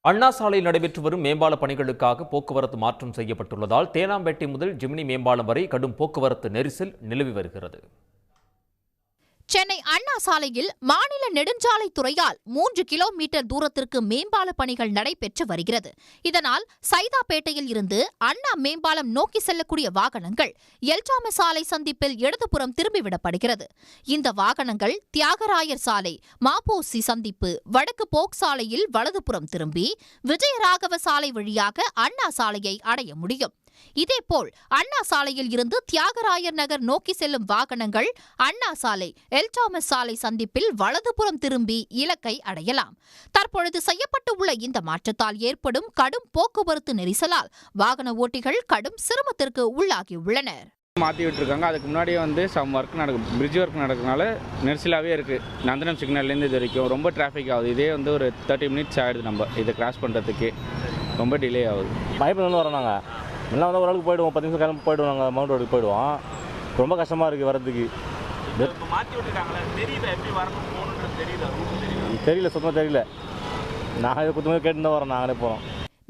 அண்ணா சாலையில் நடைபெற்று வரும் மேம்பால பணிகளுக்காக போக்குவரத்து மாற்றம் செய்யப்பட்டுள்ளதால் தேனாம்பேட்டை முதல் ஜிமினி மேம்பாலம் வரை கடும் போக்குவரத்து நெரிசல் நிலவி வருகிறது. சென்னை அண்ணா சாலையில் மாநில நெடுஞ்சாலைத்துறையால் 3 கிலோமீட்டர் தூரத்திற்கு மேம்பால பணிகள் நடைபெற்று வருகிறது. இதனால் சைதாப்பேட்டையில் இருந்து அண்ணா மேம்பாலம் நோக்கி செல்லக்கூடிய வாகனங்கள் எல்டாமஸ் சாலை சந்திப்பில் இடதுபுறம் திரும்பிவிடப்படுகிறது. இந்த வாகனங்கள் தியாகராயர் சாலை, மாப்போசி சந்திப்பு, வடக்கு போக் சாலையில் வலதுபுறம் திரும்பி விஜயராகவ சாலை வழியாக அண்ணா சாலையை அடைய முடியும். இதேபோல் அண்ணா சாலையில் இருந்து தியாகராயர் நகர் நோக்கி செல்லும் வாகனங்கள் அண்ணா சாலை, எல்டாமஸ் சாலை சந்திப்பில் வலதுபுறம் திரும்பி இலக்கை அடையலாம். தற்பொழுது செய்யப்பட்டுள்ள இந்த மாற்றத்தால் ஏற்படும் கடும் போக்குவரத்து நெரிசலால் வாகன ஓட்டிகள் கடும் சிரமத்திற்கு உள்ளாகியுள்ளனர். மாற்றி விட்டுருக்காங்க. அதுக்கு முன்னாடியே சம் ஒர்க் நடக்கும், பிரிட்ஜ் ஒர்க் நடக்கிறதுனால நெரிசலாகவே இருக்குது. நந்தனம் சிக்னல்லேருந்து இது வரைக்கும் ரொம்ப டிராஃபிக் ஆகுது. இதே ஒரு 30 மினிட்ஸ் ஆகிடுது. நம்ம இதை கிராஸ் பண்ணுறதுக்கு ரொம்ப டிலே ஆகுது. பைப்பில் வரோம் நாங்கள் எல்லாம் ஓரளவுக்கு போயிடுவோம். 10 நிமிஷம் கிளம்பி போயிடுவோம். நாங்கள் மவுண்ட் ரோடுக்கு போயிடுவோம். ரொம்ப கஷ்டமாக இருக்குது வரதுக்கு. தெரியல, சுத்தமாக தெரியல. நாங்கள் குத்தமாக கேட்டு தான் வரோம். நாங்களே போகிறோம்.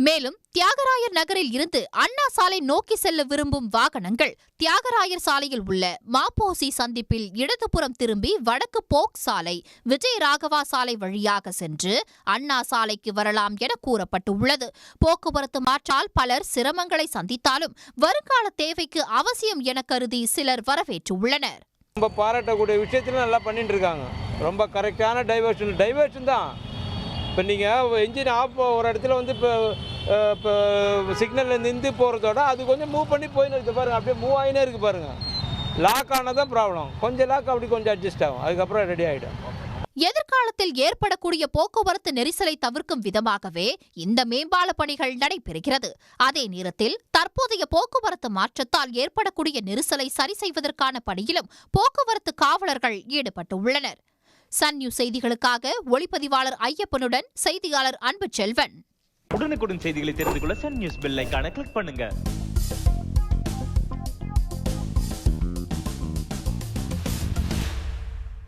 மேலும் தியாகராயர் நகரில் இருந்து அண்ணா சாலை நோக்கி செல்ல விரும்பும் வாகனங்கள் தியாகராயர் சாலையில் உள்ள மாப்போசி சந்திப்பில் இடதுபுறம் திரும்பி வடக்கு போக் சாலை, விஜயராகவா சாலை வழியாக சென்று அண்ணா சாலைக்கு வரலாம் என கூறப்பட்டுள்ளது. போக்குவரத்து மாற்றால் பலர் சிரமங்களை சந்தித்தாலும் வருங்கால தேவைக்கு அவசியம் என கருதி சிலர் வரவேற்றுள்ளனர். ரொம்ப பாராட்டக்கூடிய விஷயத்துல நல்லா பண்ணிட்டு இருக்காங்க. ரொம்ப கரெக்டான டைவர்ஷன் தான். இப்போ நீங்கள் என்ஜின் ஆஃப் ஒரு இடத்துல இப்போ சிக்னலில் நின்று போகிறதோட அது கொஞ்சம் மூவ் பண்ணி போயின்னு இருக்குது பாருங்கள். அப்படியே மூவ் ஆகினே இருக்குது பாருங்கள். லாக் ஆனதான் ப்ராப்ளம். கொஞ்சம் லாக் அப்படி கொஞ்சம் அட்ஜஸ்ட் ஆகும். அதுக்கப்புறம் ரெடி ஆகிடும். எதிர்காலத்தில் ஏற்படக்கூடிய போக்குவரத்து நெரிசலை தவிர்க்கும் விதமாகவே இந்த மேம்பால பணிகள் நடைபெறுகிறது. அதே நேரத்தில் தற்போதைய போக்குவரத்து மாற்றத்தால் ஏற்படக்கூடிய நெரிசலை சரி செய்வதற்கான பணியிலும் போக்குவரத்து காவலர்கள் ஈடுபட்டுள்ளனர். சன் நியூஸ் செய்திகளுக்காக ஒளிப்பதிவாளர் ஐயப்பனுடன் செய்தியாளர் அன்பு செல்வன். உடனுக்குடன் செய்திகளை தெரிந்து கொள்ள சன் நியூஸ் பெல் ஐகானை கிளிக் பண்ணுங்க.